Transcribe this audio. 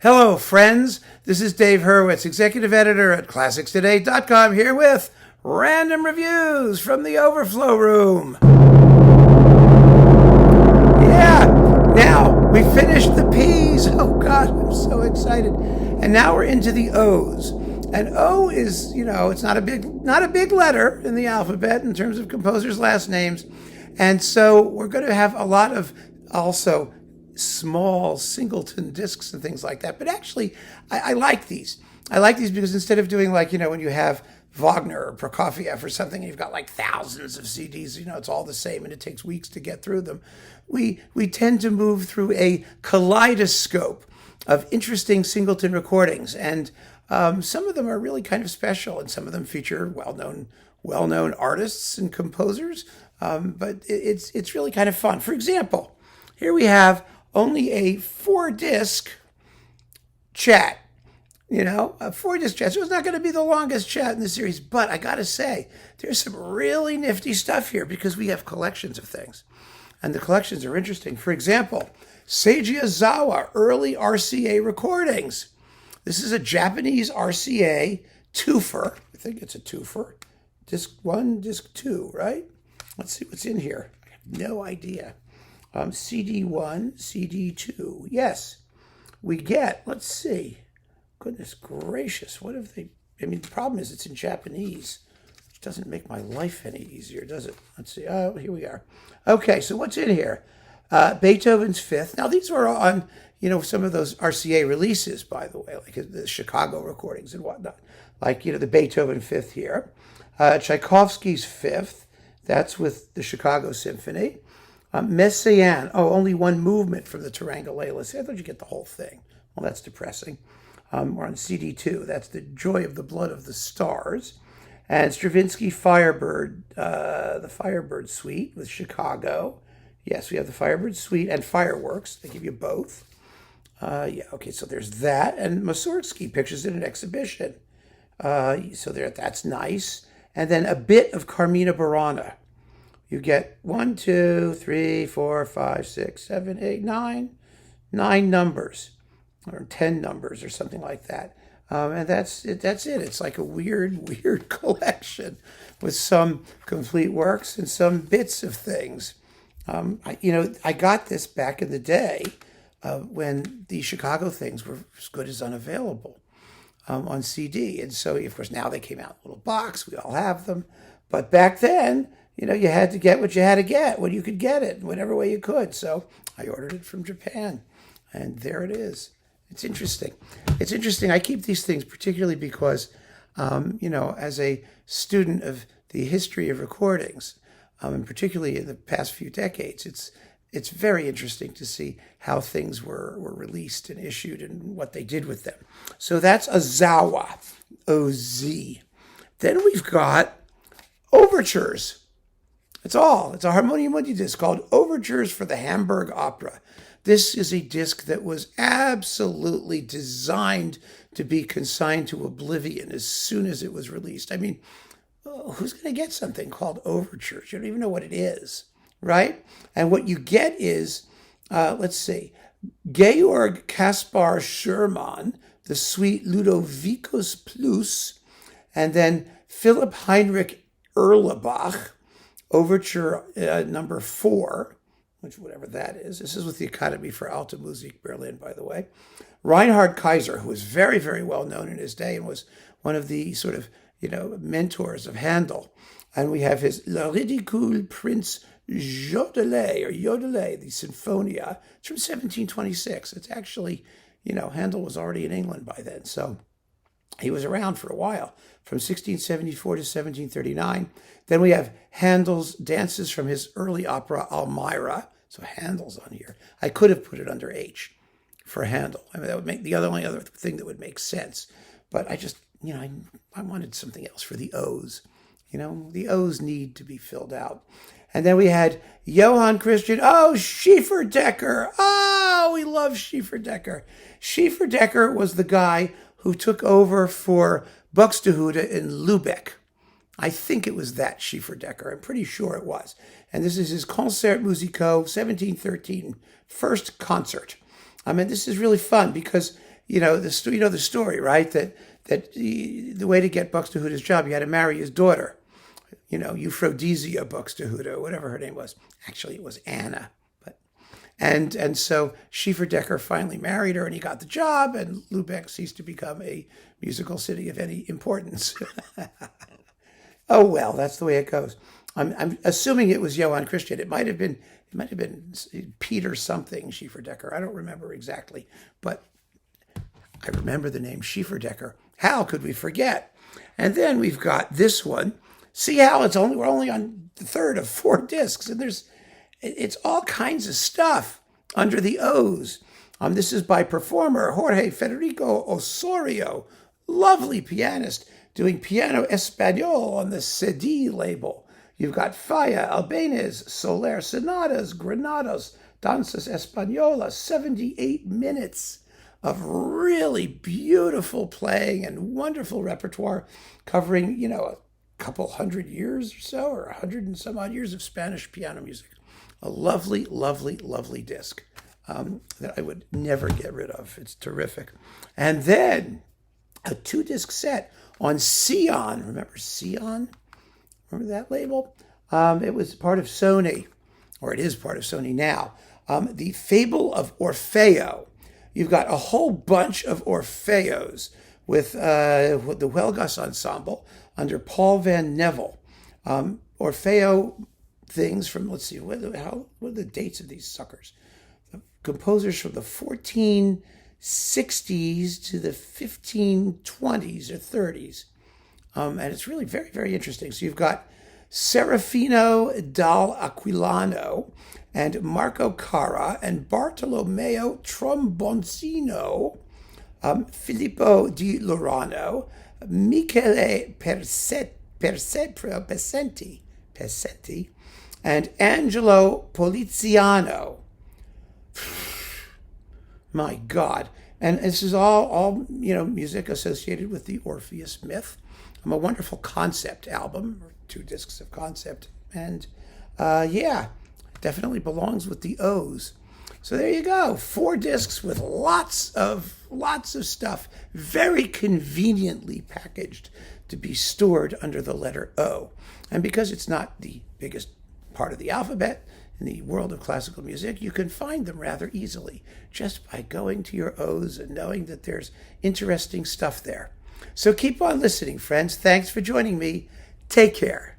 Hello, friends. This is Dave Hurwitz, executive editor at ClassicsToday.com, here with random reviews from the Overflow room. Yeah, now we finished the P's. Oh God, I'm so excited. And now we're into the O's. And O is, it's not a big letter in the alphabet in terms of composers' last names. And so we're going to have a lot of also small singleton discs and things like that. But actually, I like these. I like these because instead of doing like, when you have Wagner or Prokofiev or something, and you've got like thousands of CDs, it's all the same and it takes weeks to get through them. We tend to move through a kaleidoscope of interesting singleton recordings. And some of them are really kind of special, and some of them feature well-known artists and composers. But it's really kind of fun. For example, here we have only a 4-disc chat, a 4-disc chat. So it's not going to be the longest chat in the series, but I got to say, there's some really nifty stuff here because we have collections of things. And the collections are interesting. For example, Seiji Ozawa, early RCA recordings. This is a Japanese RCA twofer. I think it's a twofer. Disc 1, disc 2, right? Let's see what's in here. I have no idea. CD1, CD2. Yes, we get, let's see. Goodness gracious, what have they, the problem is it's in Japanese, which doesn't make my life any easier, does it? Let's see. Oh, here we are. Okay, so what's in here? Beethoven's Fifth. Now, these were on, some of those RCA releases, by the way, like the Chicago recordings and whatnot. Like, the Beethoven Fifth here. Tchaikovsky's Fifth. That's with the Chicago Symphony. Messiaen. Oh, only one movement from the Tarangulela. I thought you get the whole thing. Well, that's depressing. We're on CD2. That's the Joy of the Blood of the Stars. And Stravinsky Firebird, the Firebird Suite with Chicago. Yes, we have the Firebird Suite and Fireworks. They give you both. Okay, so there's that. And Mussorgsky Pictures in an Exhibition. So that's nice. And then a bit of Carmina Burana. You get 1, 2, 3, 4, 5, 6, 7, 8, 9 numbers, or 10 numbers, or something like that. And that's it. It's like a weird collection with some complete works and some bits of things. I got this back in the day when the Chicago things were as good as unavailable on CD. And so, of course, now they came out in a little box. We all have them. But back then, you had to get what you had to get when you could get it, whatever way you could. So I ordered it from Japan, and there it is. It's interesting. It's interesting. I keep these things particularly because, as a student of the history of recordings, and particularly in the past few decades, it's very interesting to see how things were released and issued and what they did with them. So that's Ozawa, O-Z. Then we've got Overtures. It's a Harmonia Mundi disc called Overtures for the Hamburg Opera. This is a disc that was absolutely designed to be consigned to oblivion as soon as it was released. Who's going to get something called Overtures? You don't even know what it is, right? And what you get is, let's see, Georg Kaspar Schurmann, the suite Ludovicus Plus, and then Philipp Heinrich Erlebach, Overture number 4, whatever that is. This is with the Academy for Alte Musik Berlin, by the way. Reinhard Kaiser, who was very, very well known in his day and was one of the sort of, mentors of Handel. And we have his Le Ridicule Prince Jodelet, the Sinfonia. It's from 1726. It's actually, Handel was already in England by then. So he was around for a while, from 1674 to 1739. Then we have Handel's dances from his early opera, Almira. So Handel's on here. I could have put it under H for Handel. That would make the only other thing that would make sense. But I just, I wanted something else for the O's. The O's need to be filled out. And then we had Johann Christian, Schieferdecker. Oh, we love Schieferdecker. Schieferdecker was the guy who took over for Buxtehude in Lübeck. I think it was that Schieferdecker. I'm pretty sure it was. And this is his Concert Musico 1713, first concert. This is really fun because you know the story, right? That the way to get Buxtehude's job, you had to marry his daughter. Euphrodisia Buxtehude, whatever her name was. Actually, it was Anna. And so Schieferdecker finally married her, and he got the job, and Lubeck ceased to become a musical city of any importance. Oh well, that's the way it goes. I'm assuming it was Johann Christian. It might have been Peter something Schieferdecker. I don't remember exactly, but I remember the name Schieferdecker. How could we forget? And then we've got this one. See how we're only on the third of 4 discs, and it's all kinds of stuff under the O's. This is by performer Jorge Federico Osorio, lovely pianist, doing piano español on the CD label. You've got Falla, Albanes, Soler Sonatas, Granados, Danzas Españolas, 78 minutes of really beautiful playing and wonderful repertoire covering, a couple hundred years or so, or 100 and some odd years of Spanish piano music. A lovely, lovely, lovely disc that I would never get rid of. It's terrific. And then a 2-disc set on Sion. Remember Sion? Remember that label? It was part of Sony, or it is part of Sony now. The Fable of Orfeo. You've got a whole bunch of Orfeos with the Huelgas Ensemble under Paul Van Nevel. Orfeo things from, let's see, what are the dates of these suckers? The composers from the 1460s to the 1520s or 30s. And it's really very, very interesting. So you've got Serafino dal Aquilano and Marco Cara and Bartolomeo Tromboncino, Filippo di Lorano, Michele Pesenti, and Angelo Poliziano. My God. And this is all music associated with the Orpheus myth. A wonderful concept album, or 2 discs of concept. And definitely belongs with the O's. So there you go. 4 discs with lots of stuff, very conveniently packaged to be stored under the letter O. And because it's not the biggest part of the alphabet in the world of classical music, you can find them rather easily just by going to your O's and knowing that there's interesting stuff there. So keep on listening, friends. Thanks for joining me. Take care.